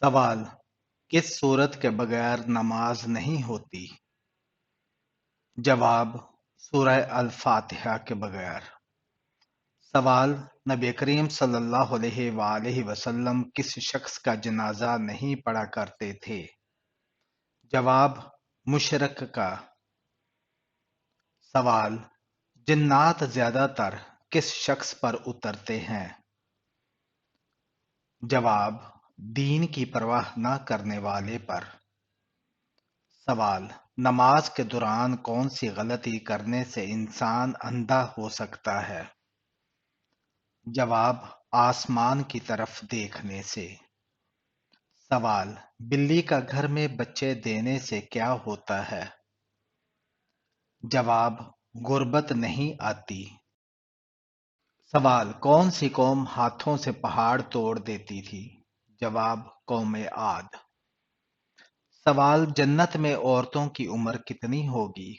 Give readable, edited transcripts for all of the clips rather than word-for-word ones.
سوال: کس صورت کے بغیر نماز نہیں ہوتی؟ جواب: سورہ الفاتحہ کے بغیر۔ سوال: نبی کریم صلی اللہ علیہ وآلہ وسلم کس شخص کا جنازہ نہیں پڑھا کرتے تھے؟ جواب: مشرک کا۔ سوال: جنات زیادہ تر کس شخص پر اترتے ہیں؟ جواب: دین کی پرواہ نہ کرنے والے پر۔ سوال: نماز کے دوران کون سی غلطی کرنے سے انسان اندھا ہو سکتا ہے؟ جواب: آسمان کی طرف دیکھنے سے۔ سوال: بلی کا گھر میں بچے دینے سے کیا ہوتا ہے؟ جواب: غربت نہیں آتی۔ سوال: کون سی قوم ہاتھوں سے پہاڑ توڑ دیتی تھی؟ جواب: قوم عاد۔ سوال: جنت میں عورتوں کی عمر کتنی ہوگی؟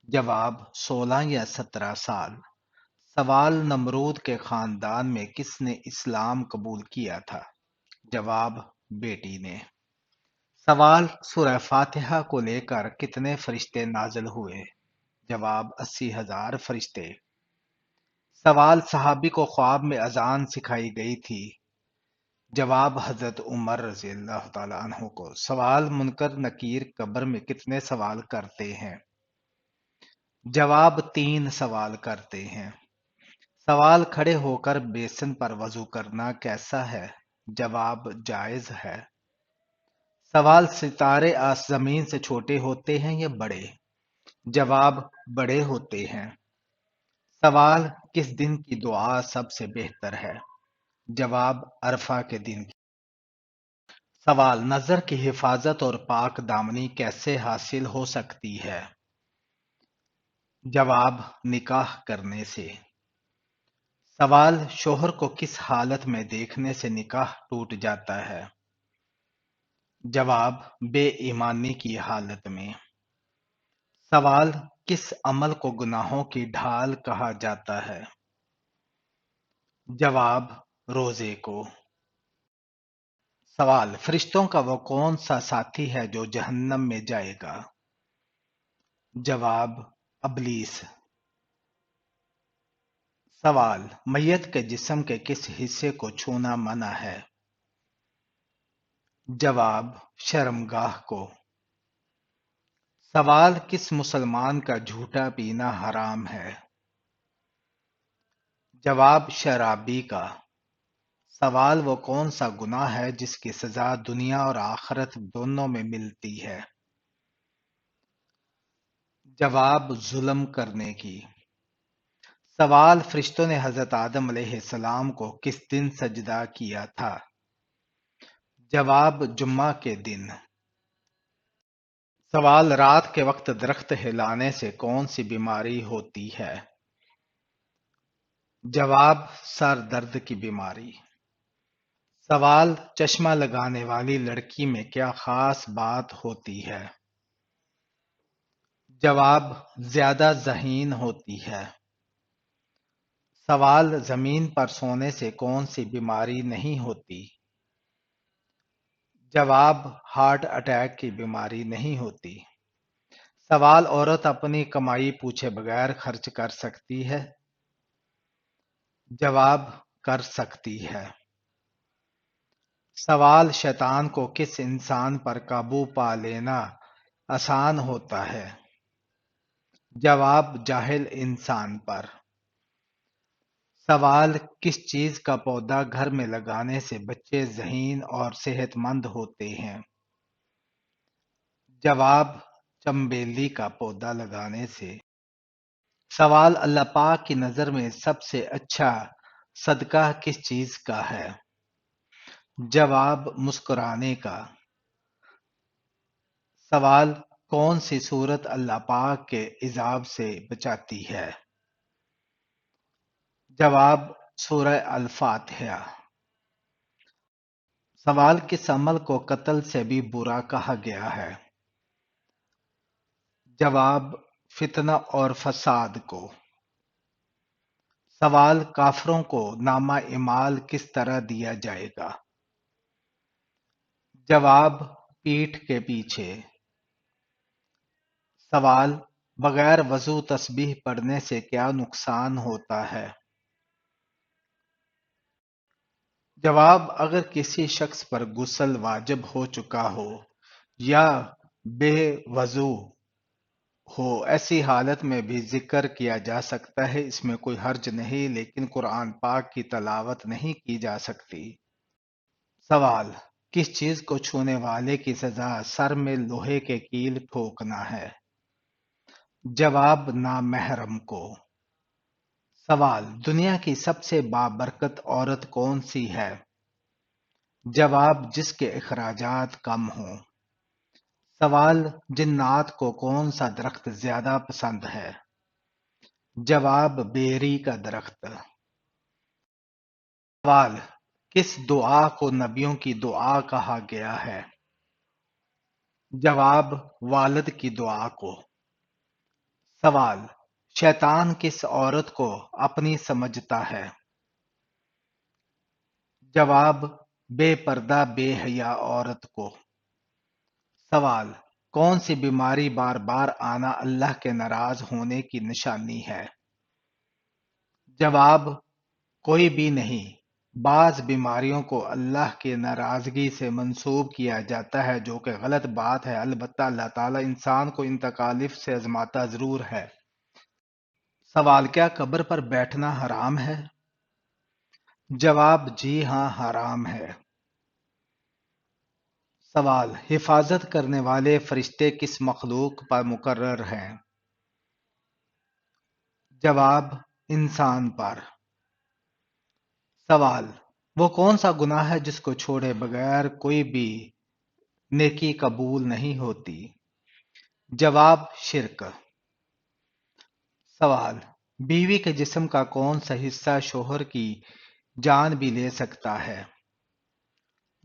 جواب: 16 یا 17 سال۔ سوال: نمرود کے خاندان میں کس نے اسلام قبول کیا تھا؟ جواب: بیٹی نے۔ سوال: سورہ فاتحہ کو لے کر کتنے فرشتے نازل ہوئے؟ جواب: 80,000 فرشتے۔ سوال: صحابی کو خواب میں اذان سکھائی گئی تھی؟ جواب: حضرت عمر رضی اللہ تعالیٰ عنہ کو۔ سوال: منکر نکیر قبر میں کتنے سوال کرتے ہیں؟ جواب: 3 سوال کرتے ہیں۔ سوال: کھڑے ہو کر بیسن پر وضو کرنا کیسا ہے؟ جواب: جائز ہے۔ سوال: ستارے زمین سے چھوٹے ہوتے ہیں یا بڑے؟ جواب: بڑے ہوتے ہیں۔ سوال: کس دن کی دعا سب سے بہتر ہے؟ جواب: عرفہ کے دن کی۔ سوال: نظر کی حفاظت اور پاک دامنی کیسے حاصل ہو سکتی ہے؟ جواب: نکاح کرنے سے۔ سوال: شوہر کو کس حالت میں دیکھنے سے نکاح ٹوٹ جاتا ہے؟ جواب: بے ایمانی کی حالت میں۔ سوال: کس عمل کو گناہوں کی ڈھال کہا جاتا ہے؟ جواب: روزے کو۔ سوال: فرشتوں کا وہ کون سا ساتھی ہے جو جہنم میں جائے گا؟ جواب: ابلیس۔ سوال: میت کے جسم کے کس حصے کو چھونا منع ہے؟ جواب: شرمگاہ کو۔ سوال: کس مسلمان کا جھوٹا پینا حرام ہے؟ جواب: شرابی کا۔ سوال: وہ کون سا گناہ ہے جس کی سزا دنیا اور آخرت دونوں میں ملتی ہے؟ جواب: ظلم کرنے کی۔ سوال: فرشتوں نے حضرت آدم علیہ السلام کو کس دن سجدہ کیا تھا؟ جواب: جمعہ کے دن۔ سوال: رات کے وقت درخت ہلانے سے کون سی بیماری ہوتی ہے؟ جواب: سر درد کی بیماری۔ سوال: چشمہ لگانے والی لڑکی میں کیا خاص بات ہوتی ہے؟ جواب: زیادہ ذہین ہوتی ہے۔ سوال: زمین پر سونے سے کون سی بیماری نہیں ہوتی؟ جواب: ہارٹ اٹیک کی بیماری نہیں ہوتی۔ سوال: عورت اپنی کمائی پوچھے بغیر خرچ کر سکتی ہے؟ جواب: کر سکتی ہے۔ سوال: شیطان کو کس انسان پر قابو پا لینا آسان ہوتا ہے؟ جواب: جاہل انسان پر۔ سوال: کس چیز کا پودا گھر میں لگانے سے بچے ذہین اور صحت مند ہوتے ہیں؟ جواب: چنبیلی کا پودا لگانے سے۔ سوال: اللہ پاک کی نظر میں سب سے اچھا صدقہ کس چیز کا ہے؟ جواب: مسکرانے کا۔ سوال: کون سی صورت اللہ پاک کے عذاب سے بچاتی ہے؟ جواب: سورہ الفاتحہ۔ سوال: کس عمل کو قتل سے بھی برا کہا گیا ہے؟ جواب: فتنہ اور فساد کو۔ سوال: کافروں کو نامہ اعمال کس طرح دیا جائے گا؟ جواب پیٹھ کے پیچھے۔ سوال بغیر وضو تسبیح پڑھنے سے کیا نقصان ہوتا ہے؟ جواب اگر کسی شخص پر غسل واجب ہو چکا ہو یا بے وضو ہو، ایسی حالت میں بھی ذکر کیا جا سکتا ہے، اس میں کوئی حرج نہیں، لیکن قرآن پاک کی تلاوت نہیں کی جا سکتی۔ سوال کس چیز کو چھونے والے کی سزا سر میں لوہے کے کیل ٹھوکنا ہے؟ جواب نامحرم کو۔ سوال دنیا کی سب سے بابرکت عورت کون سی ہے؟ جواب جس کے اخراجات کم ہوں۔ سوال جنات کو کون سا درخت زیادہ پسند ہے؟ جواب بیری کا درخت۔ سوال کس دعا کو نبیوں کی دعا کہا گیا ہے؟ جواب والد کی دعا کو۔ سوال شیطان کس عورت کو اپنی سمجھتا ہے؟ جواب بے پردہ بے حیا عورت کو۔ سوال کون سی بیماری بار بار آنا اللہ کے ناراض ہونے کی نشانی ہے؟ جواب کوئی بھی نہیں، بعض بیماریوں کو اللہ کی ناراضگی سے منسوب کیا جاتا ہے جو کہ غلط بات ہے، البتہ اللہ تعالیٰ انسان کو ان تکالیف سے آزماتا ضرور ہے۔ سوال کیا قبر پر بیٹھنا حرام ہے؟ جواب جی ہاں حرام ہے۔ سوال حفاظت کرنے والے فرشتے کس مخلوق پر مقرر ہیں؟ جواب انسان پر۔ سوال وہ کون سا گناہ ہے جس کو چھوڑے بغیر کوئی بھی نیکی قبول نہیں ہوتی؟ جواب شرک۔ سوال بیوی کے جسم کا کون سا حصہ شوہر کی جان بھی لے سکتا ہے؟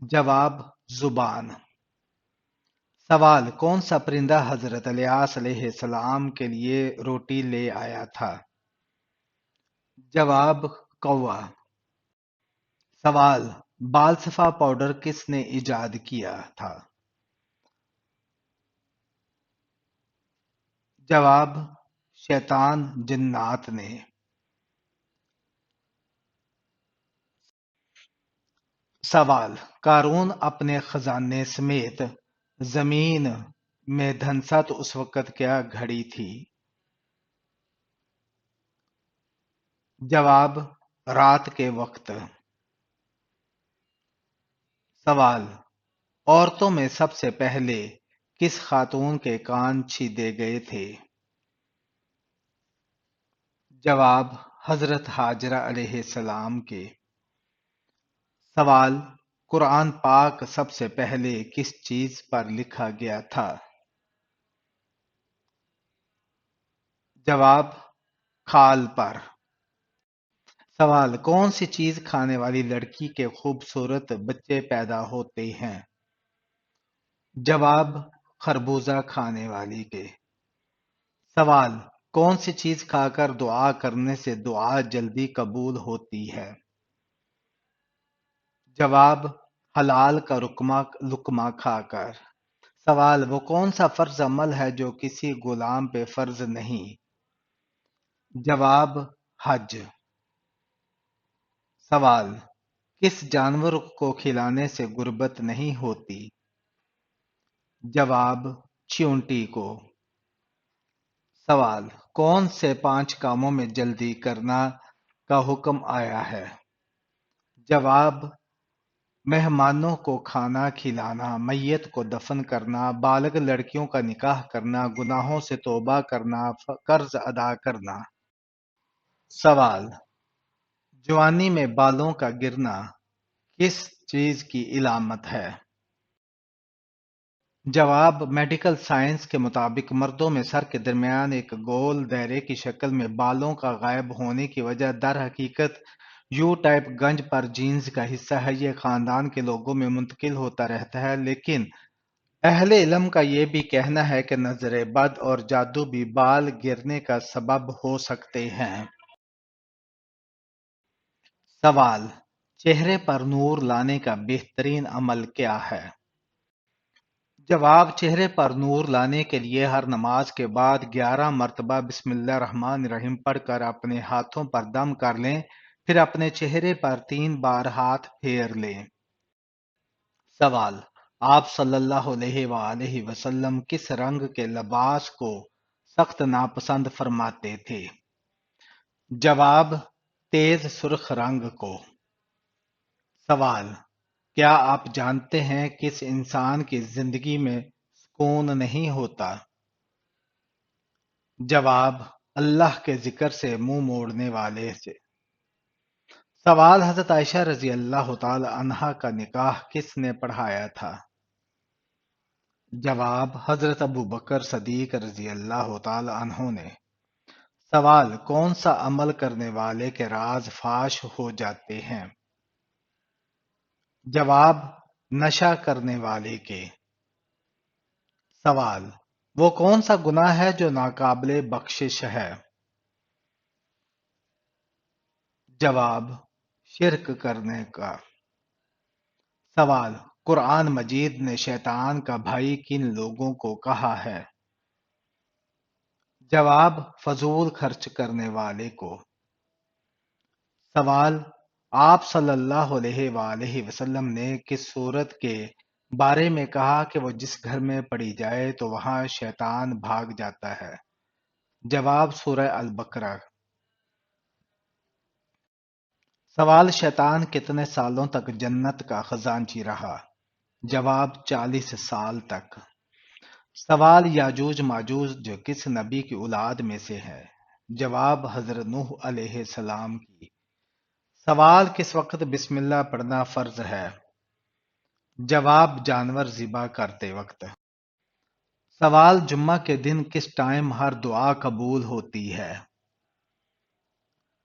جواب زبان۔ سوال کون سا پرندہ حضرت الیاس علیہ السلام کے لیے روٹی لے آیا تھا؟ جواب کوا۔ سوال بال صفا پاؤڈر کس نے ایجاد کیا تھا؟ جواب شیطان جنات نے۔ سوال قارون اپنے خزانے سمیت زمین میں دھنسا تو اس وقت کیا گھڑی تھی؟ جواب رات کے وقت۔ سوال عورتوں میں سب سے پہلے کس خاتون کے کان چھیدے گئے تھے؟ جواب حضرت ہاجرہ علیہ السلام کے۔ سوال قرآن پاک سب سے پہلے کس چیز پر لکھا گیا تھا؟ جواب کھال پر۔ سوال کون سی چیز کھانے والی لڑکی کے خوبصورت بچے پیدا ہوتے ہیں؟ جواب خربوزہ کھانے والی کے۔ سوال کون سی چیز کھا کر دعا کرنے سے دعا جلدی قبول ہوتی ہے؟ جواب حلال کا لقمہ کھا کر۔ سوال وہ کون سا فرض عمل ہے جو کسی غلام پہ فرض نہیں؟ جواب حج۔ سوال کس جانور کو کھلانے سے غربت نہیں ہوتی؟ جواب چیونٹی کو۔ سوال کون سے 5 کاموں میں جلدی کرنا کا حکم آیا ہے؟ جواب مہمانوں کو کھانا کھلانا، میت کو دفن کرنا، بالغ لڑکیوں کا نکاح کرنا، گناہوں سے توبہ کرنا، قرض ادا کرنا۔ سوال جوانی میں بالوں کا گرنا کس چیز کی علامت ہے؟ جواب میڈیکل سائنس کے مطابق مردوں میں سر کے درمیان ایک گول دائرے کی شکل میں بالوں کا غائب ہونے کی وجہ در حقیقت یو ٹائپ گنج پر جینز کا حصہ ہے۔ یہ خاندان کے لوگوں میں منتقل ہوتا رہتا ہے، لیکن اہل علم کا یہ بھی کہنا ہے کہ نظر بد اور جادو بھی بال گرنے کا سبب ہو سکتے ہیں۔ سوال چہرے پر نور لانے کا بہترین عمل کیا ہے؟ جواب: چہرے پر نور لانے کے لیے ہر نماز کے بعد 11 مرتبہ بسم اللہ الرحمن الرحیم پڑھ کر اپنے ہاتھوں پر دم کر لیں، پھر اپنے چہرے پر 3 بار ہاتھ پھیر لیں۔ سوال: آپ صلی اللہ علیہ وآلہ وسلم کس رنگ کے لباس کو سخت ناپسند فرماتے تھے؟ جواب: تیز سرخ رنگ کو۔ سوال: کیا آپ جانتے ہیں کس انسان کی زندگی میں سکون نہیں ہوتا؟ جواب: اللہ کے ذکر سے منہ موڑنے والے سے۔ سوال: حضرت عائشہ رضی اللہ تعالی عنہا کا نکاح کس نے پڑھایا تھا؟ جواب: حضرت ابو بکر صدیق رضی اللہ تعالی عنہ نے۔ سوال: کون سا عمل کرنے والے کے راز فاش ہو جاتے ہیں؟ جواب: نشہ کرنے والے کے۔ سوال: وہ کون سا گناہ ہے جو ناقابل بخشش ہے؟ جواب: شرک کرنے کا۔ سوال: قرآن مجید نے شیطان کا بھائی کن لوگوں کو کہا ہے؟ جواب: فضول خرچ کرنے والے کو۔ سوال: آپ صلی اللہ علیہ وآلہ وسلم نے کس صورت کے بارے میں کہا کہ وہ جس گھر میں پڑھی جائے تو وہاں شیطان بھاگ جاتا ہے؟ جواب: سورہ البقرہ۔ سوال: شیطان کتنے سالوں تک جنت کا خزانچی رہا؟ جواب: 40 سال تک۔ سوال: یاجوج ماجوج کس نبی کی اولاد میں سے ہے؟ جواب: حضرت نوح علیہ السلام کی۔ سوال: کس وقت بسم اللہ پڑھنا فرض ہے؟ جواب: جانور ذبح کرتے وقت۔ سوال: جمعہ کے دن کس ٹائم ہر دعا قبول ہوتی ہے؟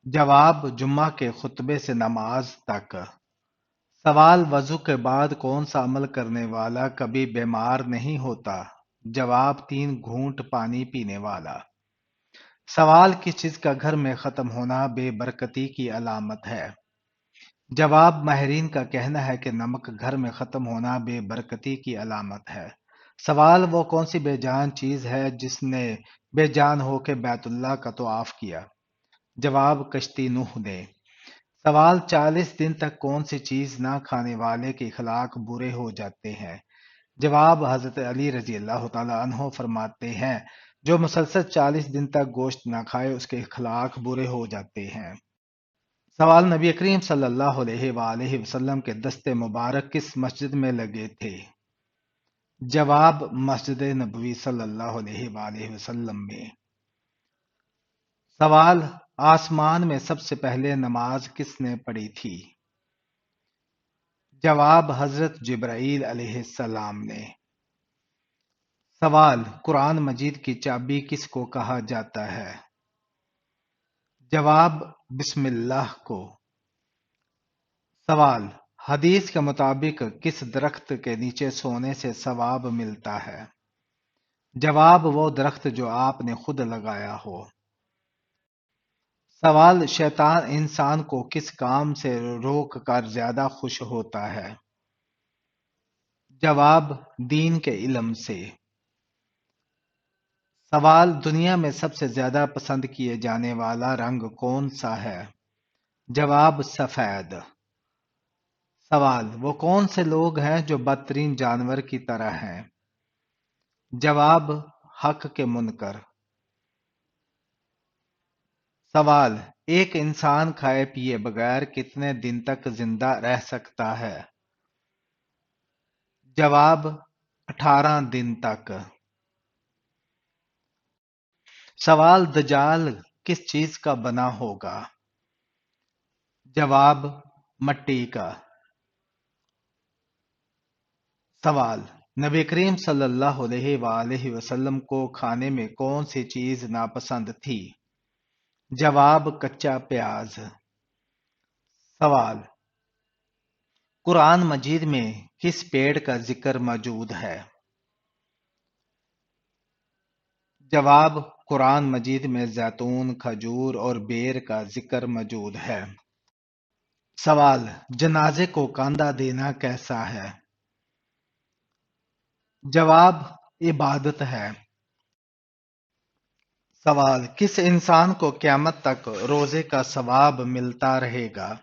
جواب: جمعہ کے خطبے سے نماز تک۔ سوال: وضو کے بعد کون سا عمل کرنے والا کبھی بیمار نہیں ہوتا؟ جواب: 3 گھونٹ پانی پینے والا۔ سوال: کس چیز کا گھر میں ختم ہونا بے برکتی کی علامت ہے؟ جواب: ماہرین کا کہنا ہے کہ نمک گھر میں ختم ہونا بے برکتی کی علامت ہے۔ سوال: وہ کون سی بے جان چیز ہے جس نے بے جان ہو کے بیت اللہ کا طواف کیا؟ جواب: کشتی نوح نے۔ سوال: 40 دن تک کون سی چیز نہ کھانے والے کے اخلاق برے ہو جاتے ہیں؟ جواب: حضرت علی رضی اللہ تعالی عنہ فرماتے ہیں جو مسلسل 40 دن تک گوشت نہ کھائے اس کے اخلاق برے ہو جاتے ہیں۔ سوال: نبی کریم صلی اللہ علیہ وآلہ وسلم کے دستے مبارک کس مسجد میں لگے تھے؟ جواب: مسجد نبوی صلی اللہ علیہ وآلہ وسلم میں۔ سوال: آسمان میں سب سے پہلے نماز کس نے پڑھی تھی؟ جواب: حضرت جبرائیل علیہ السلام نے۔ سوال: قرآن مجید کی چابی کس کو کہا جاتا ہے؟ جواب: بسم اللہ کو۔ سوال: حدیث کے مطابق کس درخت کے نیچے سونے سے ثواب ملتا ہے؟ جواب: وہ درخت جو آپ نے خود لگایا ہو۔ سوال: شیطان انسان کو کس کام سے روک کر زیادہ خوش ہوتا ہے؟ جواب: دین کے علم سے۔ سوال: دنیا میں سب سے زیادہ پسند کیے جانے والا رنگ کون سا ہے؟ جواب: سفید۔ سوال: وہ کون سے لوگ ہیں جو بدترین جانور کی طرح ہیں؟ جواب: حق کے منکر۔ سوال: ایک انسان کھائے پیے بغیر کتنے دن تک زندہ رہ سکتا ہے؟ جواب: 18 دن تک۔ سوال: دجال کس چیز کا بنا ہوگا؟ جواب: مٹی کا۔ سوال: نبی کریم صلی اللہ علیہ وآلہ وسلم کو کھانے میں کون سی چیز ناپسند تھی؟ جواب: کچا پیاز۔ سوال: قرآن مجید میں کس پیڑ کا ذکر موجود ہے؟ جواب: قرآن مجید میں زیتون، کھجور اور بیر کا ذکر موجود ہے۔ سوال: جنازے کو کاندھا دینا کیسا ہے؟ جواب: عبادت ہے۔ سوال: کس انسان کو قیامت تک روزے کا ثواب ملتا رہے گا؟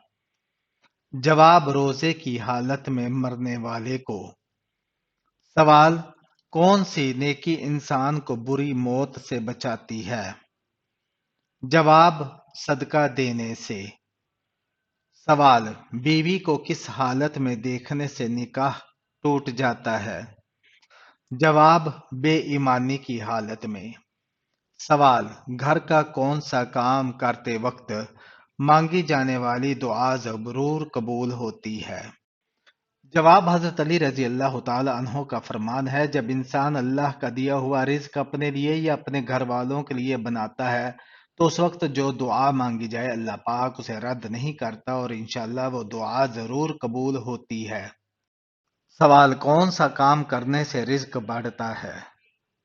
جواب: روزے کی حالت میں مرنے والے کو۔ سوال: کون سی نیکی انسان کو بری موت سے بچاتی ہے؟ جواب: صدقہ دینے سے۔ سوال: بیوی کو کس حالت میں دیکھنے سے نکاح ٹوٹ جاتا ہے؟ جواب: بے ایمانی کی حالت میں۔ سوال: گھر کا کون سا کام کرتے وقت مانگی جانے والی دعا ضرور قبول ہوتی ہے؟ جواب: حضرت علی رضی اللہ تعالی عنہ کا فرمان ہے، جب انسان اللہ کا دیا ہوا رزق اپنے لیے یا اپنے گھر والوں کے لیے بناتا ہے تو اس وقت جو دعا مانگی جائے اللہ پاک اسے رد نہیں کرتا اور انشاءاللہ وہ دعا ضرور قبول ہوتی ہے۔ سوال: کون سا کام کرنے سے رزق بڑھتا ہے؟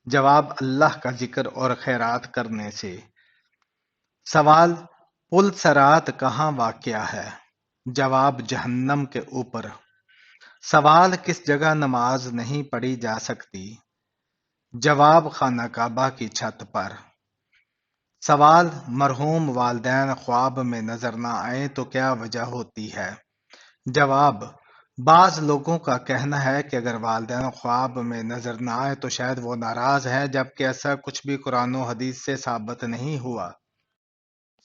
جواب: اللہ کا ذکر اور خیرات کرنے سے۔ سوال: پل صراط کہاں واقع ہے؟ جواب: جہنم کے اوپر۔ سوال: کس جگہ نماز نہیں پڑھی جا سکتی؟ جواب: خانہ کعبہ کی چھت پر۔ سوال: مرحوم والدین خواب میں نظر نہ آئیں تو کیا وجہ ہوتی ہے؟ جواب: بعض لوگوں کا کہنا ہے کہ اگر والدین خواب میں نظر نہ آئے تو شاید وہ ناراض ہے، جبکہ ایسا کچھ بھی قرآن و حدیث سے ثابت نہیں ہوا۔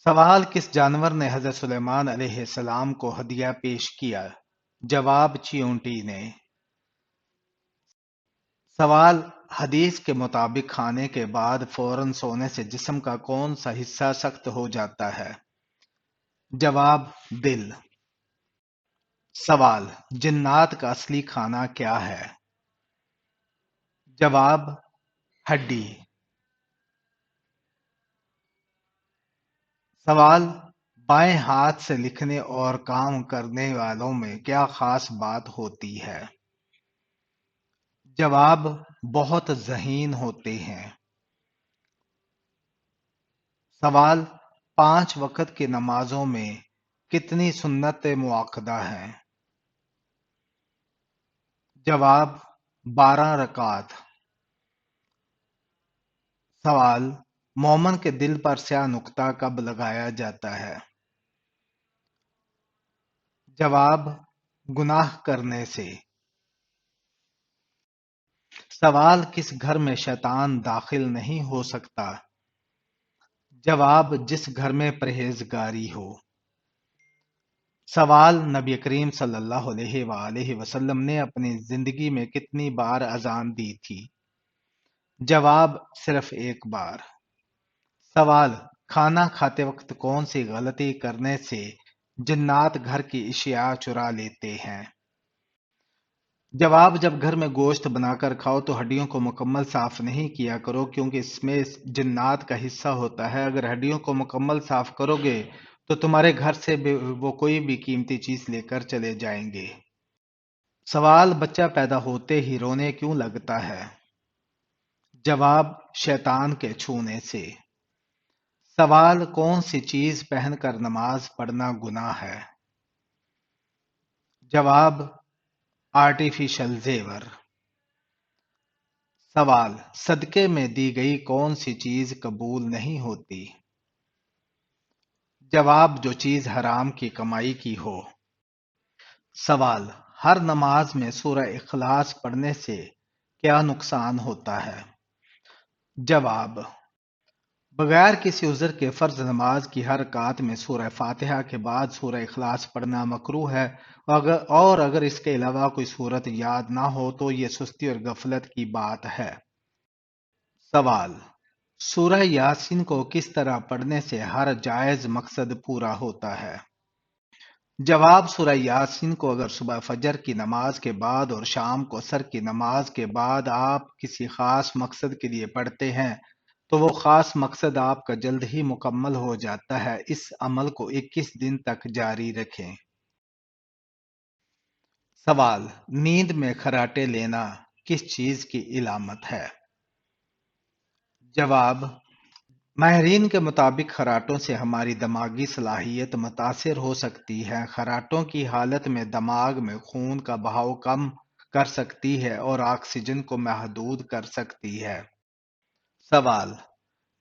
سوال: کس جانور نے حضرت سلیمان علیہ السلام کو ہدیہ پیش کیا؟ جواب: چیونٹی نے۔ سوال: حدیث کے مطابق کھانے کے بعد فوراً سونے سے جسم کا کون سا حصہ سخت ہو جاتا ہے؟ جواب: دل۔ سوال: جنات کا اصلی کھانا کیا ہے؟ جواب: ہڈی۔ سوال: بائیں ہاتھ سے لکھنے اور کام کرنے والوں میں کیا خاص بات ہوتی ہے؟ جواب: بہت ذہین ہوتے ہیں۔ سوال: 5 وقت کی نمازوں میں کتنی سنت مؤکدہ ہیں؟ جواب: 12 رکعات۔ سوال: مومن کے دل پر سیاہ نقطہ کب لگایا جاتا ہے؟ جواب: گناہ کرنے سے۔ سوال: کس گھر میں شیطان داخل نہیں ہو سکتا؟ جواب: جس گھر میں پرہیزگاری ہو۔ سوال: نبی کریم صلی اللہ علیہ وآلہ وسلم نے اپنی زندگی میں کتنی بار اذان دی تھی؟ جواب: صرف ایک بار۔ سوال: کھانا کھاتے وقت کون سی غلطی کرنے سے جنات گھر کی اشیاء چرا لیتے ہیں؟ جواب: جب گھر میں گوشت بنا کر کھاؤ تو ہڈیوں کو مکمل صاف نہیں کیا کرو، کیونکہ اس میں جنات کا حصہ ہوتا ہے۔ اگر ہڈیوں کو مکمل صاف کرو گے تو تمہارے گھر سے وہ کوئی بھی قیمتی چیز لے کر چلے جائیں گے۔ سوال: بچہ پیدا ہوتے ہی رونے کیوں لگتا ہے؟ جواب: شیطان کے چھونے سے۔ سوال: کون سی چیز پہن کر نماز پڑھنا گناہ ہے؟ جواب: آرٹیفیشل زیور۔ سوال: صدقے میں دی گئی کون سی چیز قبول نہیں ہوتی؟ جواب: جو چیز حرام کی کمائی کی ہو۔ سوال: ہر نماز میں سورہ اخلاص پڑھنے سے کیا نقصان ہوتا ہے؟ جواب: بغیر کسی عذر کے فرض نماز کی ہر رکعت میں سورہ فاتحہ کے بعد سورہ اخلاص پڑھنا مکروہ ہے، اور اگر اس کے علاوہ کوئی صورت یاد نہ ہو تو یہ سستی اور غفلت کی بات ہے۔ سوال: سورہ یاسین کو کس طرح پڑھنے سے ہر جائز مقصد پورا ہوتا ہے؟ جواب: سورہ یاسین کو اگر صبح فجر کی نماز کے بعد اور شام کو عصر کی نماز کے بعد آپ کسی خاص مقصد کے لیے پڑھتے ہیں تو وہ خاص مقصد آپ کا جلد ہی مکمل ہو جاتا ہے۔ اس عمل کو 21 دن تک جاری رکھیں۔ سوال: نیند میں خراٹے لینا کس چیز کی علامت ہے؟ جواب: ماہرین کے مطابق خراٹوں سے ہماری دماغی صلاحیت متاثر ہو سکتی ہے۔ خراٹوں کی حالت میں دماغ میں خون کا بہاؤ کم کر سکتی ہے اور آکسیجن کو محدود کر سکتی ہے۔ سوال: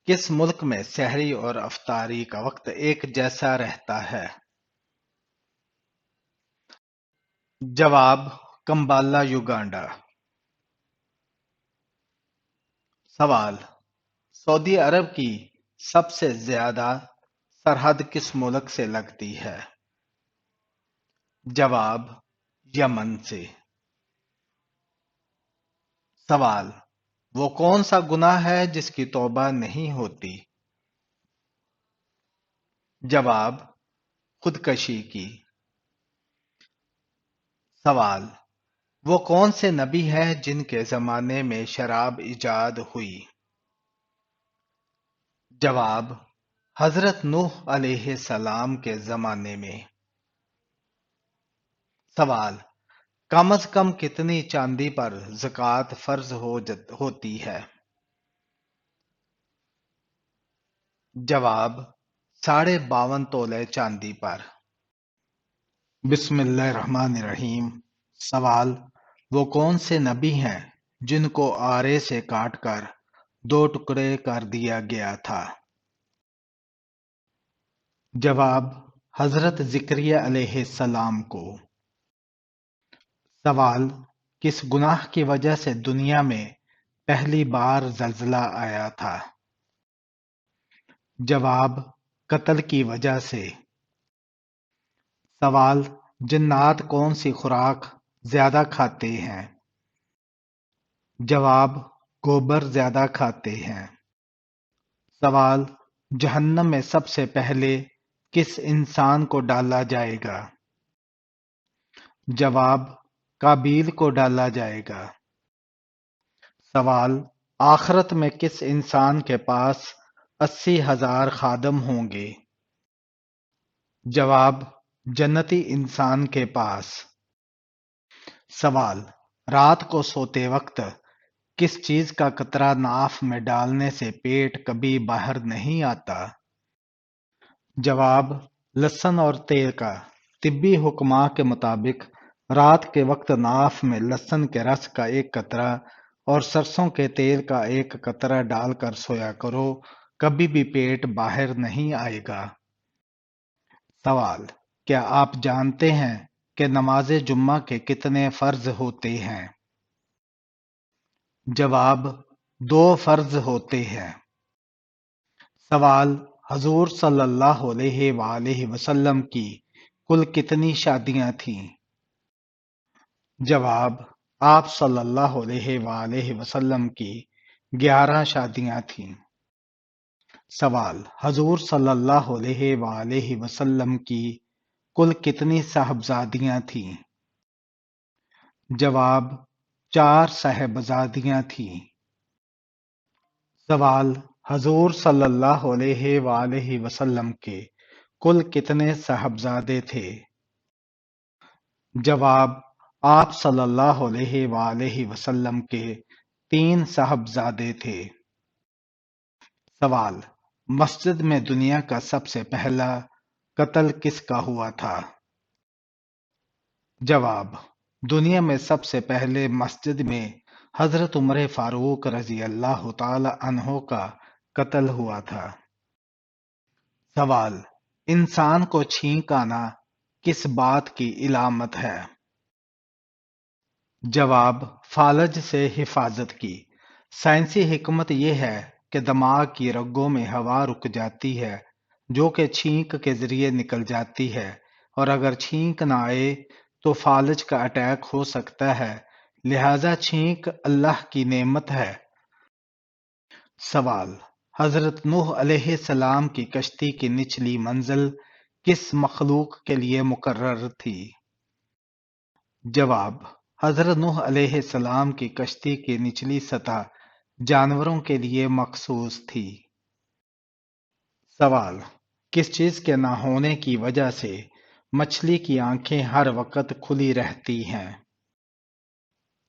کس ملک میں سحری اور افطاری کا وقت ایک جیسا رہتا ہے؟ جواب: کمبالا، یوگانڈا۔ سوال: سعودی عرب کی سب سے زیادہ سرحد کس ملک سے لگتی ہے؟ جواب: یمن سے۔ سوال: وہ کون سا گناہ ہے جس کی توبہ نہیں ہوتی؟ جواب: خودکشی کی۔ سوال: وہ کون سے نبی ہیں جن کے زمانے میں شراب ایجاد ہوئی؟ جواب: حضرت نوح علیہ السلام کے زمانے میں۔ سوال: کم از کم کتنی چاندی پر زکوٰۃ فرض ہوتی ہے؟ جواب: 52.5 تولے چاندی پر۔ بسم اللہ الرحمن الرحیم۔ سوال: وہ کون سے نبی ہیں جن کو آرے سے کاٹ کر 2 ٹکڑے کر دیا گیا تھا؟ جواب: حضرت زکریا علیہ السلام کو۔ سوال: کس گناہ کی وجہ سے دنیا میں پہلی بار زلزلہ آیا تھا؟ جواب: قتل کی وجہ سے۔ سوال: جنات کون سی خوراک زیادہ کھاتے ہیں؟ جواب: گوبر زیادہ کھاتے ہیں۔ سوال: جہنم میں سب سے پہلے کس انسان کو ڈالا جائے گا؟ جواب: قابیل کو ڈالا جائے گا۔ سوال: آخرت میں کس انسان کے پاس 80,000 خادم ہوں گے؟ جواب: جنتی انسان کے پاس۔ سوال: رات کو سوتے وقت کس چیز کا قطرہ ناف میں ڈالنے سے پیٹ کبھی باہر نہیں آتا؟ جواب: لہسن اور تیل کا۔ طبی حکماں کے مطابق رات کے وقت ناف میں لہسن کے رس کا 1 قطرہ اور سرسوں کے تیل کا 1 قطرہ ڈال کر سویا کرو، کبھی بھی پیٹ باہر نہیں آئے گا۔ سوال: کیا آپ جانتے ہیں کہ نماز جمعہ کے کتنے فرض ہوتے ہیں؟ جواب: 2 فرض ہوتے ہیں۔ سوال: حضور صلی اللہ علیہ وآلہ وسلم کی کل کتنی شادیاں تھیں؟ جواب: آپ صلی اللہ علیہ وآلہ وسلم کی 11 شادیاں تھیں۔ سوال: حضور صلی اللہ علیہ وآلہ وسلم کی کل کتنی صاحبزادیاں تھیں؟ جواب: 4 صاحبزادیاں تھیں۔ سوال: حضور صلی اللہ علیہ وآلہ وسلم کے کل کتنے صاحبزادے تھے؟ جواب: آپ صلی اللہ علیہ وآلہ وسلم کے 3 صاحبزادے تھے۔ سوال: مسجد میں دنیا کا سب سے پہلا قتل کس کا ہوا تھا؟ جواب: دنیا میں سب سے پہلے مسجد میں حضرت عمر فاروق رضی اللہ تعالی عنہ کا قتل ہوا تھا۔ سوال: انسان کو چھینک آنا کس بات کی علامت ہے؟ جواب: فالج سے حفاظت کی۔ سائنسی حکمت یہ ہے کہ دماغ کی رگوں میں ہوا رک جاتی ہے جو کہ چھینک کے ذریعے نکل جاتی ہے، اور اگر چھینک نہ آئے تو فالج کا اٹیک ہو سکتا ہے، لہذا چھینک اللہ کی نعمت ہے۔ سوال: حضرت نوح علیہ السلام کی کشتی کی نچلی منزل کس مخلوق کے لیے مقرر تھی؟ جواب: حضرت نوح علیہ السلام کی کشتی کی نچلی سطح جانوروں کے لیے مخصوص تھی۔ سوال: کس چیز کے نہ ہونے کی وجہ سے مچھلی کی آنکھیں ہر وقت کھلی رہتی ہیں؟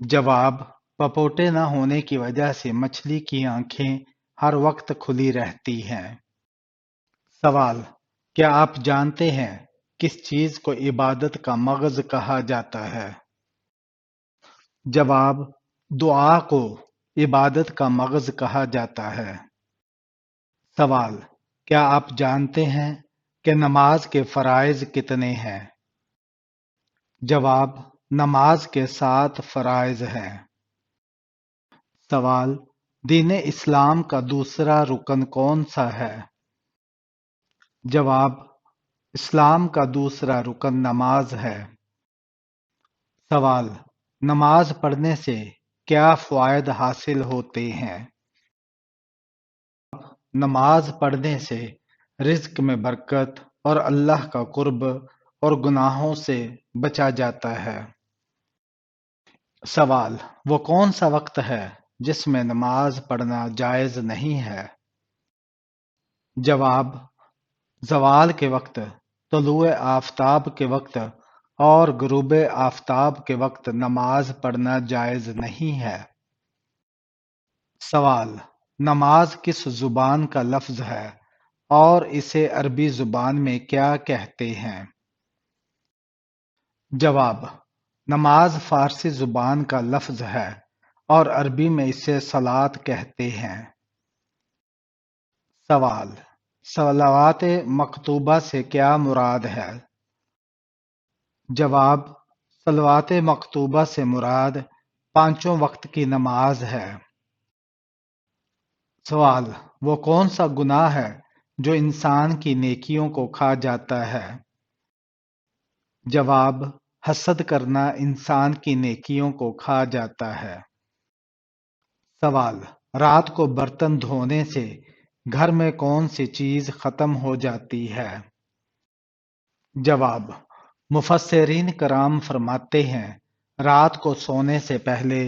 جواب: پپوٹے نہ ہونے کی وجہ سے مچھلی کی آنکھیں ہر وقت کھلی رہتی ہیں۔ سوال: کیا آپ جانتے ہیں کس چیز کو عبادت کا مغز کہا جاتا ہے؟ جواب: دعا کو عبادت کا مغز کہا جاتا ہے۔ سوال: کیا آپ جانتے ہیں کہ نماز کے فرائض کتنے ہیں؟ جواب: نماز کے 7 فرائض ہیں۔ سوال: دین اسلام کا دوسرا رکن کون سا ہے؟ جواب: اسلام کا دوسرا رکن نماز ہے۔ سوال: نماز پڑھنے سے کیا فوائد حاصل ہوتے ہیں؟ نماز پڑھنے سے رزق میں برکت اور اللہ کا قرب اور گناہوں سے بچا جاتا ہے۔ سوال: وہ کون سا وقت ہے جس میں نماز پڑھنا جائز نہیں ہے؟ جواب: زوال کے وقت، طلوع آفتاب کے وقت اور غروب آفتاب کے وقت نماز پڑھنا جائز نہیں ہے۔ سوال: نماز کس زبان کا لفظ ہے اور اسے عربی زبان میں کیا کہتے ہیں؟ جواب: نماز فارسی زبان کا لفظ ہے اور عربی میں اسے صلاۃ کہتے ہیں۔ سوال: صلوات مکتوبہ سے کیا مراد ہے؟ جواب: صلوات مکتوبہ سے مراد 5 وقت کی نماز ہے۔ سوال: وہ کون سا گناہ ہے جو انسان کی نیکیوں کو کھا جاتا ہے؟ جواب: حسد کرنا انسان کی نیکیوں کو کھا جاتا ہے۔ سوال: رات کو برتن دھونے سے گھر میں کون سی چیز ختم ہو جاتی ہے؟ جواب: مفسرین کرام فرماتے ہیں رات کو سونے سے پہلے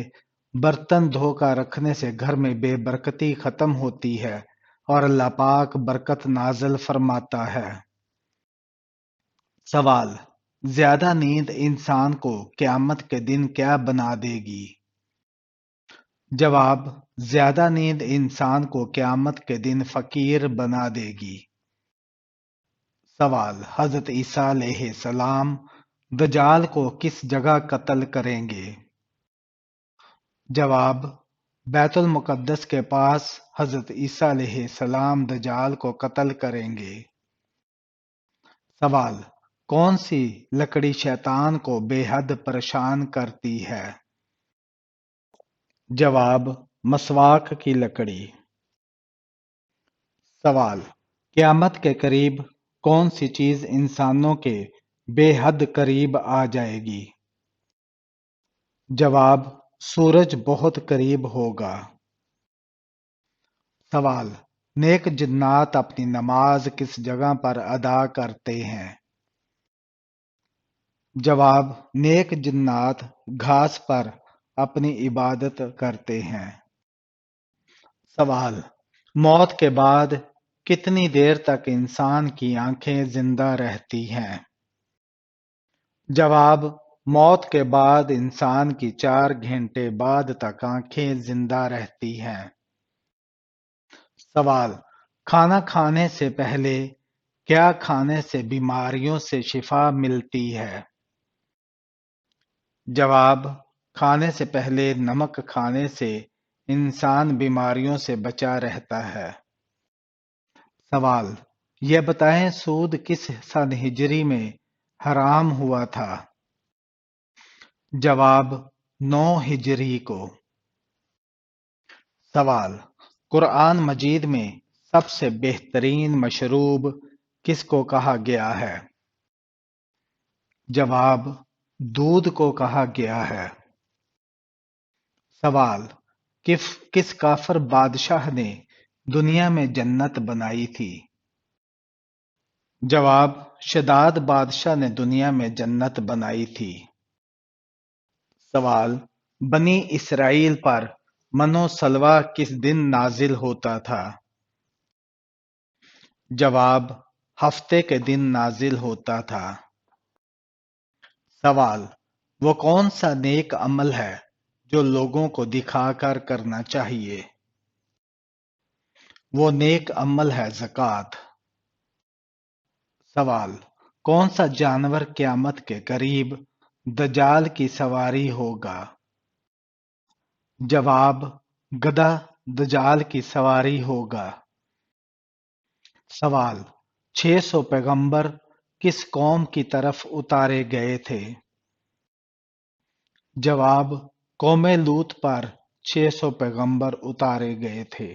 برتن دھو کر رکھنے سے گھر میں بے برکتی ختم ہوتی ہے اور اللہ پاک برکت نازل فرماتا ہے۔ سوال: زیادہ نیند انسان کو قیامت کے دن کیا بنا دے گی؟ جواب: زیادہ نیند انسان کو قیامت کے دن فقیر بنا دے گی۔ سوال: حضرت عیسیٰ علیہ السلام دجال کو کس جگہ قتل کریں گے؟ جواب: بیت المقدس کے پاس حضرت عیسیٰ علیہ السلام دجال کو قتل کریں گے۔ سوال: کون سی لکڑی شیطان کو بے حد پریشان کرتی ہے؟ جواب: مسواک کی لکڑی۔ سوال: قیامت کے قریب کون سی چیز انسانوں کے بے حد قریب آ جائے گی؟ جواب: سورج بہت قریب ہوگا۔ سوال: نیک جنات اپنی نماز کس جگہ پر ادا کرتے ہیں؟ جواب: نیک جنات گھاس پر اپنی عبادت کرتے ہیں۔ سوال: موت کے بعد کتنی دیر تک انسان کی آنکھیں زندہ رہتی ہیں؟ جواب: موت کے بعد انسان کی 4 گھنٹے بعد تک آنکھیں زندہ رہتی ہیں۔ سوال: کھانا کھانے سے پہلے کیا کھانے سے بیماریوں سے شفا ملتی ہے؟ جواب: کھانے سے پہلے نمک کھانے سے انسان بیماریوں سے بچا رہتا ہے۔ سوال: یہ بتائیں سود کس سن ہجری میں حرام ہوا تھا؟ جواب: 9 ہجری کو۔ سوال: قرآن مجید میں سب سے بہترین مشروب کس کو کہا گیا ہے؟ جواب: دودھ کو کہا گیا ہے۔ سوال: کس کافر بادشاہ نے دنیا میں جنت بنائی تھی؟ جواب: شداد بادشاہ نے دنیا میں جنت بنائی تھی۔ سوال: بنی اسرائیل پر من و سلویٰ کس دن نازل ہوتا تھا؟ جواب: ہفتے کے دن نازل ہوتا تھا۔ سوال: وہ کون سا نیک عمل ہے جو لوگوں کو دکھا کر کرنا چاہیے؟ وہ نیک عمل ہے زکوٰۃ۔ سوال: کون سا جانور قیامت کے قریب دجال کی سواری ہوگا؟ جواب: گدھا دجال کی سواری ہوگا۔ سوال: 600 پیغمبر کس قوم کی طرف اتارے گئے تھے؟ جواب: قوم لوط پر 600 پیغمبر اتارے گئے تھے۔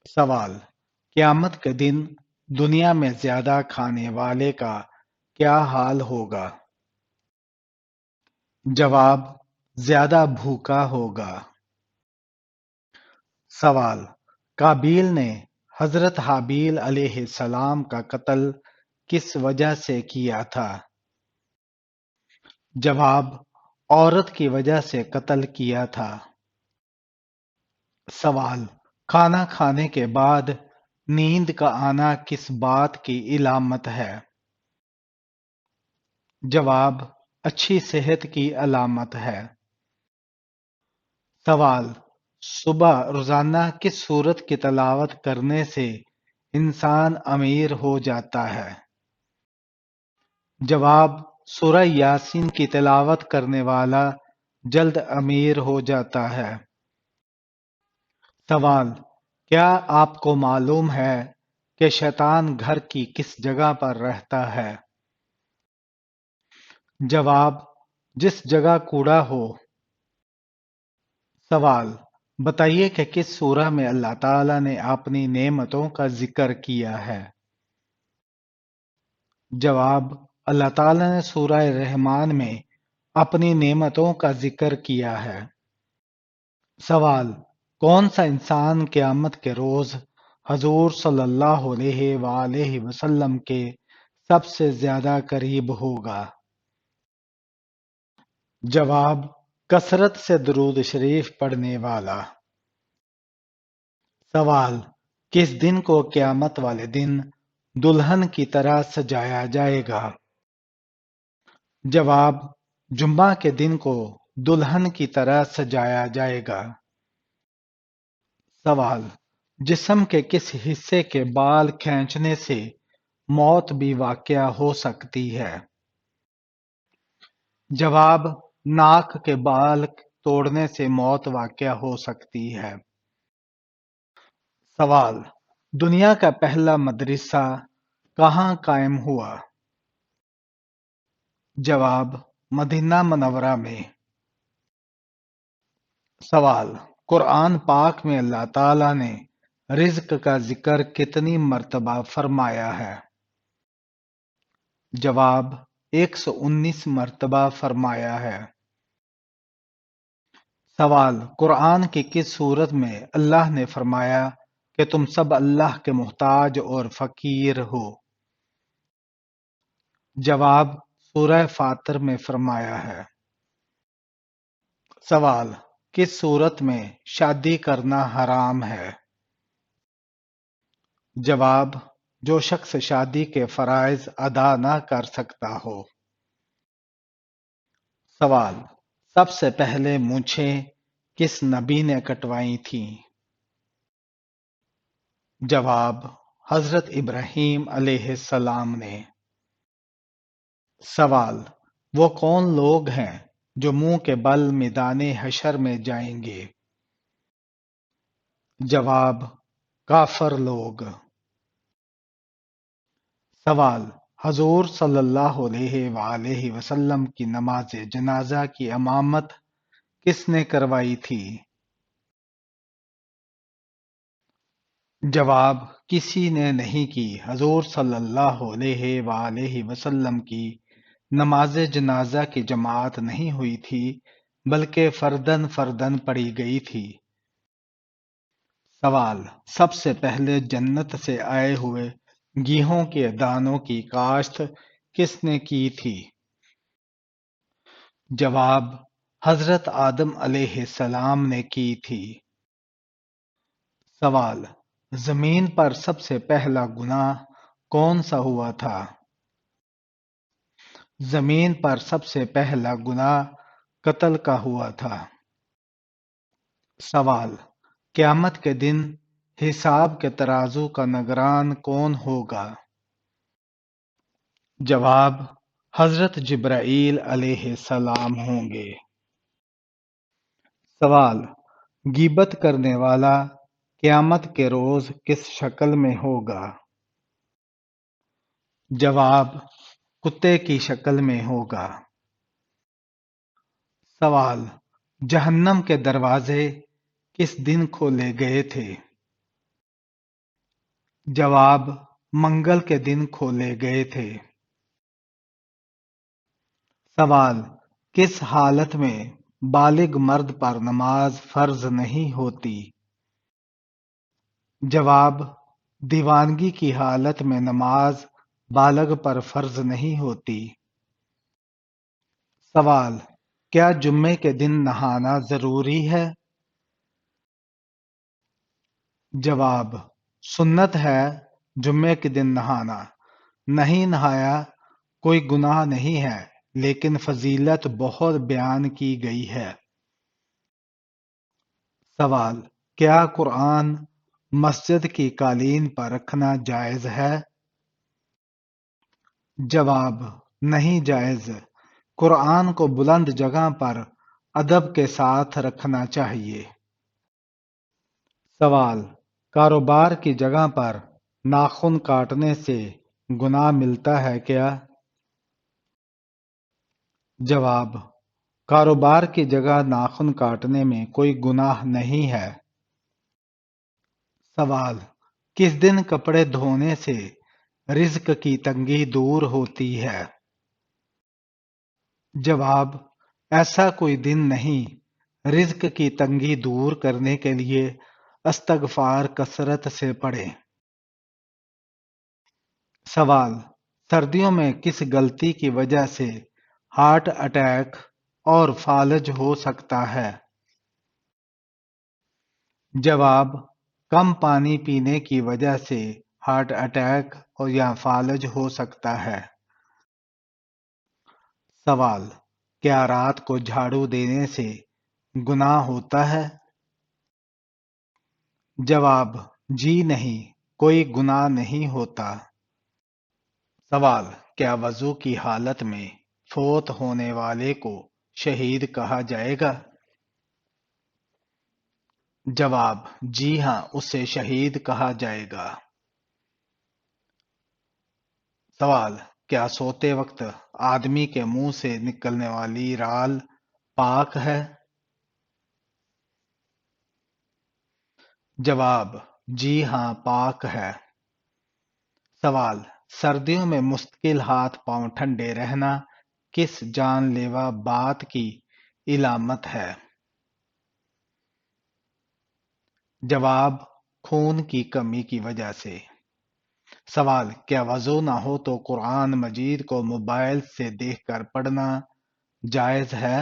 سوال: قیامت کے دن دنیا میں زیادہ کھانے والے کا کیا حال ہوگا؟ جواب: زیادہ بھوکا ہوگا۔ سوال: قابیل نے حضرت حابیل علیہ السلام کا قتل کس وجہ سے کیا تھا؟ جواب: عورت کی وجہ سے قتل کیا تھا۔ سوال: کھانا کھانے کے بعد نیند کا آنا کس بات کی علامت ہے؟ جواب: اچھی صحت کی علامت ہے۔ سوال: صبح روزانہ کس سورت کی تلاوت کرنے سے انسان امیر ہو جاتا ہے؟ جواب: سورہ یاسین کی تلاوت کرنے والا جلد امیر ہو جاتا ہے۔ سوال: کیا آپ کو معلوم ہے کہ شیطان گھر کی کس جگہ پر رہتا ہے؟ جواب: جس جگہ کوڑا ہو۔ سوال: بتائیے کہ کس سورہ میں اللہ تعالیٰ نے اپنی نعمتوں کا ذکر کیا ہے؟ جواب: اللہ تعالیٰ نے سورہ رحمان میں اپنی نعمتوں کا ذکر کیا ہے۔ سوال: کون سا انسان قیامت کے روز حضور صلی اللہ علیہ وآلہ وسلم کے سب سے زیادہ قریب ہوگا؟ جواب: کثرت سے درود شریف پڑھنے والا۔ سوال: کس دن کو قیامت والے دن دلہن کی طرح سجایا جائے گا؟ جواب: جمعہ کے دن کو دلہن کی طرح سجایا جائے گا۔ سوال: جسم کے کس حصے کے بال کھینچنے سے موت بھی واقع ہو سکتی ہے؟ جواب: ناک کے بال توڑنے سے موت واقع ہو سکتی ہے۔ سوال: دنیا کا پہلا مدرسہ کہاں قائم ہوا؟ جواب: مدینہ منورہ میں۔ سوال: قرآن پاک میں اللہ تعالیٰ نے رزق کا ذکر کتنی مرتبہ فرمایا ہے؟ جواب: 119 مرتبہ فرمایا ہے۔ سوال: قرآن کی کس سورت میں اللہ نے فرمایا کہ تم سب اللہ کے محتاج اور فقیر ہو؟ جواب: سورہ فاطر میں فرمایا ہے۔ سوال: کس صورت میں شادی کرنا حرام ہے؟ جواب: جو شخص شادی کے فرائض ادا نہ کر سکتا ہو۔ سوال: سب سے پہلے مونچھیں کس نبی نے کٹوائی تھیں؟ جواب: حضرت ابراہیم علیہ السلام نے۔ سوال: وہ کون لوگ ہیں جو منہ کے بل میدان حشر میں جائیں گے؟ جواب: کافر لوگ۔ سوال: حضور صلی اللہ علیہ وآلہ وسلم کی نماز جنازہ کی امامت کس نے کروائی تھی؟ جواب: کسی نے نہیں کی۔ حضور صلی اللہ علیہ وآلہ وسلم کی نماز جنازہ کی جماعت نہیں ہوئی تھی بلکہ فرداً فرداً پڑھی گئی تھی۔ سوال: سب سے پہلے جنت سے آئے ہوئے گیہوں کے دانوں کی کاشت کس نے کی تھی؟ جواب: حضرت آدم علیہ السلام نے کی تھی۔ سوال: زمین پر سب سے پہلا گناہ کون سا ہوا تھا؟ زمین پر سب سے پہلا گناہ قتل کا ہوا تھا۔ سوال: قیامت کے دن حساب کے ترازو کا نگران کون ہوگا؟ جواب: حضرت جبرائیل علیہ السلام ہوں گے۔ سوال: غیبت کرنے والا قیامت کے روز کس شکل میں ہوگا؟ جواب: کتے کی شکل میں ہوگا۔ سوال: جہنم کے دروازے کس دن کھولے گئے تھے؟ جواب: منگل کے دن کھولے گئے تھے۔ سوال: کس حالت میں بالغ مرد پر نماز فرض نہیں ہوتی؟ جواب: دیوانگی کی حالت میں نماز بالغ پر فرض نہیں ہوتی۔ سوال: کیا جمعے کے دن نہانا ضروری ہے؟ جواب: سنت ہے جمعے کے دن نہانا، نہیں نہایا کوئی گناہ نہیں ہے، لیکن فضیلت بہت بیان کی گئی ہے۔ سوال: کیا قرآن مسجد کی قالین پر رکھنا جائز ہے؟ جواب: نہیں جائز، قرآن کو بلند جگہ پر ادب کے ساتھ رکھنا چاہیے۔ سوال: کاروبار کی جگہ پر ناخن کاٹنے سے گناہ ملتا ہے کیا؟ جواب: کاروبار کی جگہ ناخن کاٹنے میں کوئی گناہ نہیں ہے۔ سوال: کس دن کپڑے دھونے سے رزق کی تنگی دور ہوتی ہے؟ جواب: ایسا کوئی دن نہیں، رزق کی تنگی دور کرنے کے لیے استغفار کثرت سے پڑھیں۔ سوال: سردیوں میں کس غلطی کی وجہ سے ہارٹ اٹیک اور فالج ہو سکتا ہے؟ جواب: کم پانی پینے کی وجہ سے ہارٹ اٹیک یا فالج ہو سکتا ہے۔ سوال: کیا رات کو جھاڑو دینے سے گناہ ہوتا ہے؟ جواب: جی نہیں، کوئی گناہ نہیں ہوتا۔ سوال: کیا وضو کی حالت میں فوت ہونے والے کو شہید کہا جائے گا؟ جواب: جی ہاں، اسے شہید کہا جائے گا۔ سوال: کیا سوتے وقت آدمی کے منہ سے نکلنے والی رال پاک ہے؟ جواب: جی ہاں، پاک ہے۔ سوال: سردیوں میں مستقل ہاتھ پاؤں ٹھنڈے رہنا کس جان لیوا بات کی علامت ہے؟ جواب: خون کی کمی کی وجہ سے۔ سوال: کیا وضو نہ ہو تو قرآن مجید کو موبائل سے دیکھ کر پڑھنا جائز ہے؟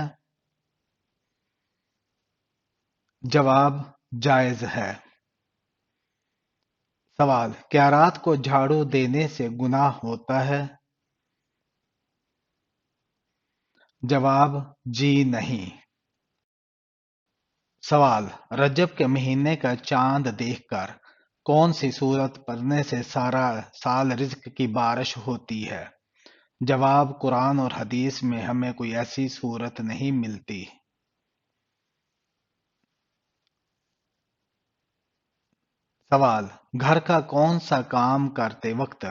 جواب: جائز ہے۔ سوال: کیا رات کو جھاڑو دینے سے گناہ ہوتا ہے؟ جواب: جی نہیں۔ سوال: رجب کے مہینے کا چاند دیکھ کر کون سی سورت پڑھنے سے سارا سال رزق کی بارش ہوتی ہے؟ جواب: قرآن اور حدیث میں ہمیں کوئی ایسی سورت نہیں ملتی۔ سوال: گھر کا کون سا کام کرتے وقت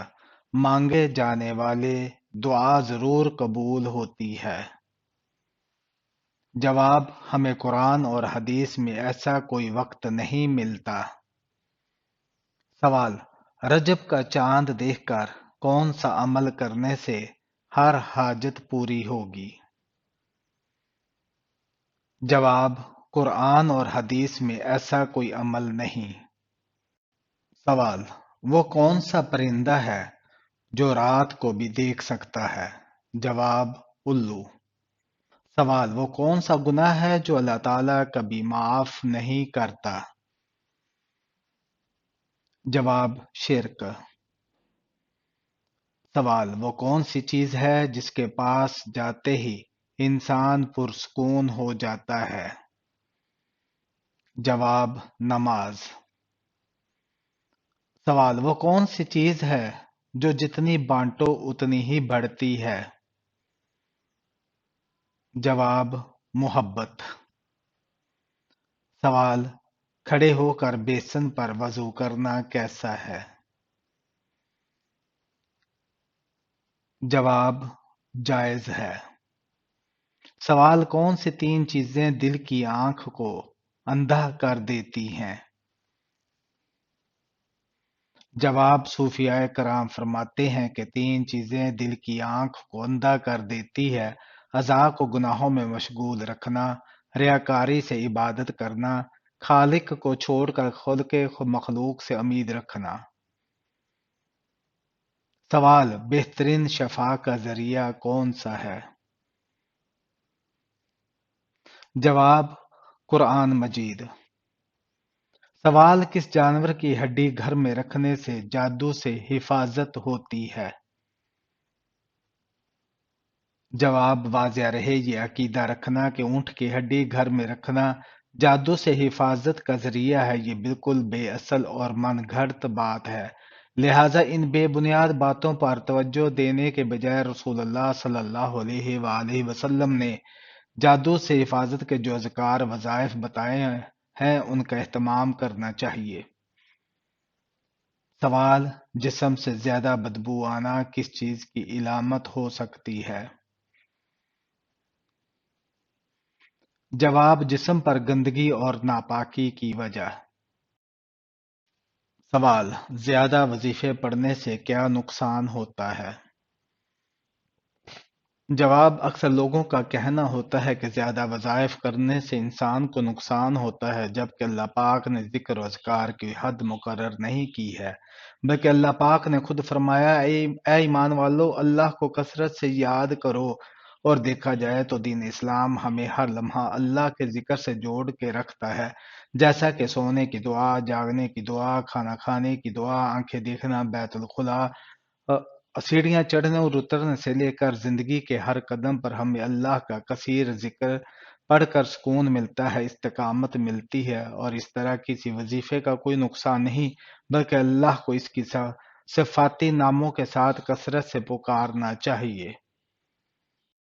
مانگے جانے والے دعا ضرور قبول ہوتی ہے؟ جواب: ہمیں قرآن اور حدیث میں ایسا کوئی وقت نہیں ملتا۔ سوال: رجب کا چاند دیکھ کر کون سا عمل کرنے سے ہر حاجت پوری ہوگی؟ جواب: قرآن اور حدیث میں ایسا کوئی عمل نہیں۔ سوال: وہ کون سا پرندہ ہے جو رات کو بھی دیکھ سکتا ہے؟ جواب: الو۔ سوال: وہ کون سا گناہ ہے جو اللہ تعالیٰ کبھی معاف نہیں کرتا؟ جواب: شرک۔ سوال: وہ کون سی چیز ہے جس کے پاس جاتے ہی انسان پرسکون ہو جاتا ہے؟ جواب: نماز۔ سوال: وہ کون سی چیز ہے جو جتنی بانٹو اتنی ہی بڑھتی ہے؟ جواب: محبت۔ سوال: کھڑے ہو کر بیسن پر وضو کرنا کیسا ہے؟ جواب: جائز ہے۔ سوال: کون سی تین چیزیں دل کی آنکھ کو اندھا کر دیتی ہیں؟ جواب: صوفیائے کرام فرماتے ہیں کہ تین چیزیں دل کی آنکھ کو اندھا کر دیتی ہے: اعضاء کو گناہوں میں مشغول رکھنا، ریاکاری سے عبادت کرنا، خالق کو چھوڑ کر خود کے مخلوق سے امید رکھنا۔ سوال: بہترین شفا کا ذریعہ کون سا ہے؟ جواب: قرآن مجید۔ سوال: کس جانور کی ہڈی گھر میں رکھنے سے جادو سے حفاظت ہوتی ہے؟ جواب: واضح رہے یہ عقیدہ رکھنا کہ اونٹ کی ہڈی گھر میں رکھنا جادو سے حفاظت کا ذریعہ ہے، یہ بالکل بے اصل اور من گھڑت بات ہے، لہٰذا ان بے بنیاد باتوں پر توجہ دینے کے بجائے رسول اللہ صلی اللہ علیہ وآلہ وسلم نے جادو سے حفاظت کے جو اذکار وظائف بتائے ہیں ان کا اہتمام کرنا چاہیے۔ سوال: جسم سے زیادہ بدبو آنا کس چیز کی علامت ہو سکتی ہے؟ جواب: جسم پر گندگی اور ناپاکی کی وجہ۔ سوال: زیادہ وظیفے پڑھنے سے کیا نقصان ہوتا ہے؟ جواب: اکثر لوگوں کا کہنا ہوتا ہے کہ زیادہ وظائف کرنے سے انسان کو نقصان ہوتا ہے، جبکہ اللہ پاک نے ذکر و اذکار کی حد مقرر نہیں کی ہے، بلکہ اللہ پاک نے خود فرمایا: اے ایمان والو، اللہ کو کثرت سے یاد کرو۔ اور دیکھا جائے تو دین اسلام ہمیں ہر لمحہ اللہ کے ذکر سے جوڑ کے رکھتا ہے، جیسا کہ سونے کی دعا، جاگنے کی دعا، کھانا کھانے کی دعا، آنکھیں دیکھنا، بیت الخلا، سیڑھیاں چڑھنے اور اترنے سے لے کر زندگی کے ہر قدم پر ہمیں اللہ کا کثیر ذکر پڑھ کر سکون ملتا ہے، استقامت ملتی ہے، اور اس طرح کسی وظیفے کا کوئی نقصان نہیں، بلکہ اللہ کو اس کی صفاتی ناموں کے ساتھ کثرت سے پکارنا چاہیے۔